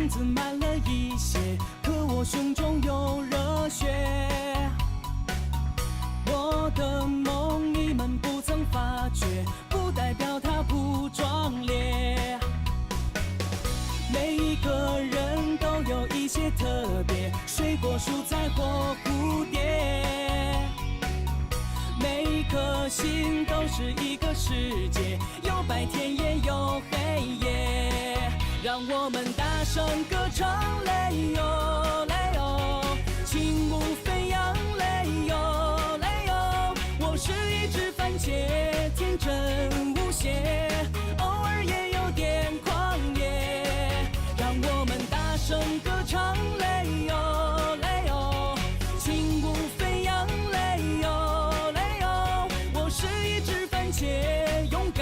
子慢了一些，可我胸中有热血。我的梦你们不曾发觉，不代表它不壮烈。每一个人都有一些特别，水果、蔬菜或蝴蝶。每一颗心都是一个世界，有白天也有黑夜。让我们大声歌唱，嘞哟嘞哟，轻舞飞扬，嘞哟嘞哟。我是一只番茄，天真无邪，偶尔也有点狂野。让我们大声歌唱，嘞哟嘞哟，轻舞飞扬，嘞哟嘞哟。我是一只番茄，勇敢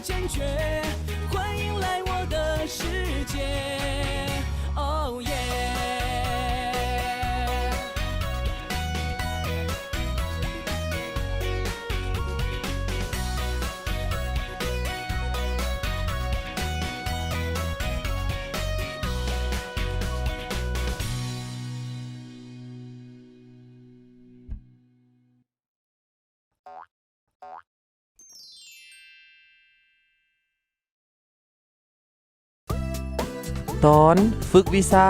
坚决，欢迎来我的世界。Oh yeah。ตอนฝึกวิชา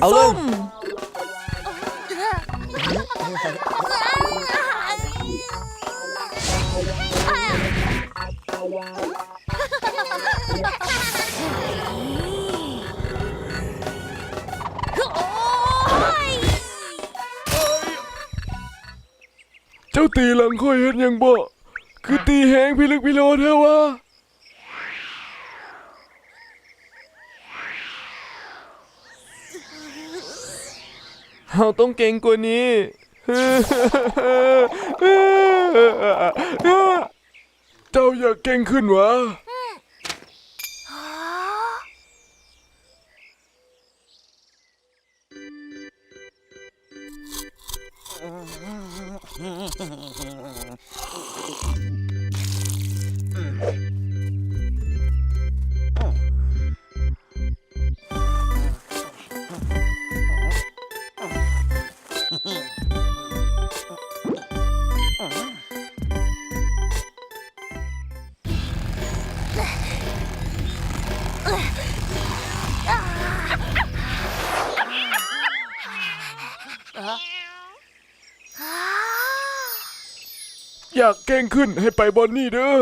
เอาเลยเจ้าตีหลังค่อยเห็นยังบ่คือตีแหงพิลึกพิโลแท้วะเฮาต้องเก่งกว่านี้ เจ้าอยากเก่งขึ้นวะอยากเก่งขึ้นให้ไปบอนนี่เด้อ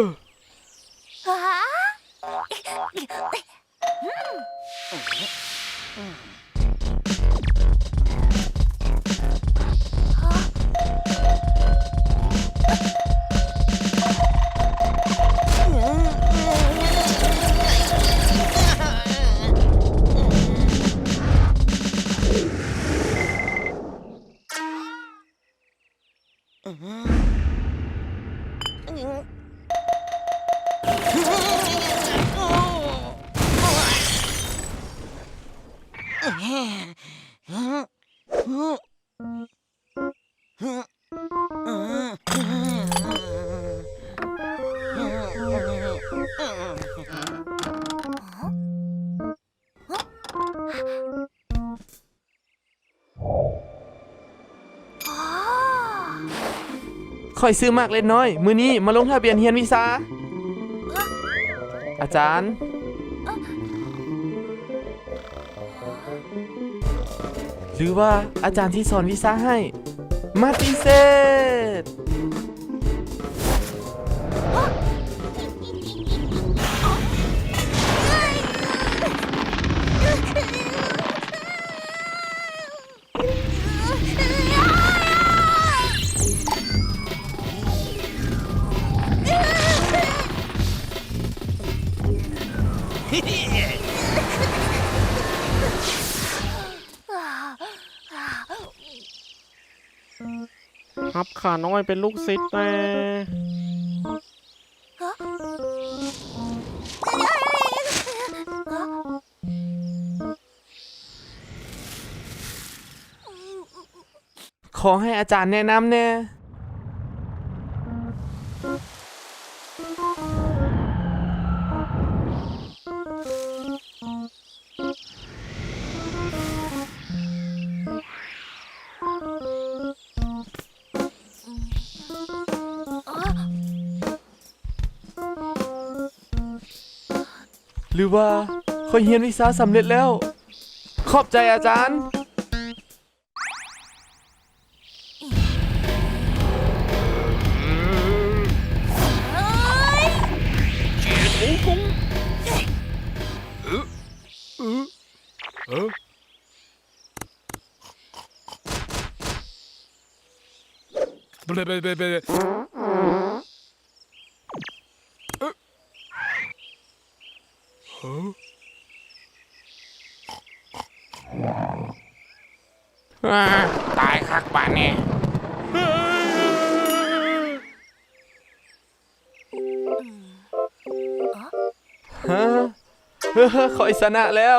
ค่อยซื้อมากเล็กน้อยมื้อนี้มาลงทะเบียนเรียนวิชาอาจารย์หรือว่าอาจารย์ที่สอนวิชาให้มาติเศษครับข้าน้อยเป็นลูกศิษย์แน่ อให้อาจารย์แนะนำแน่หรือว่าเขาเรียนวิชาสำเร็จแล้ว ขอบใจอาจารย์ ตายคักบ้านนี่ ฮะ คอยชนะแล้ว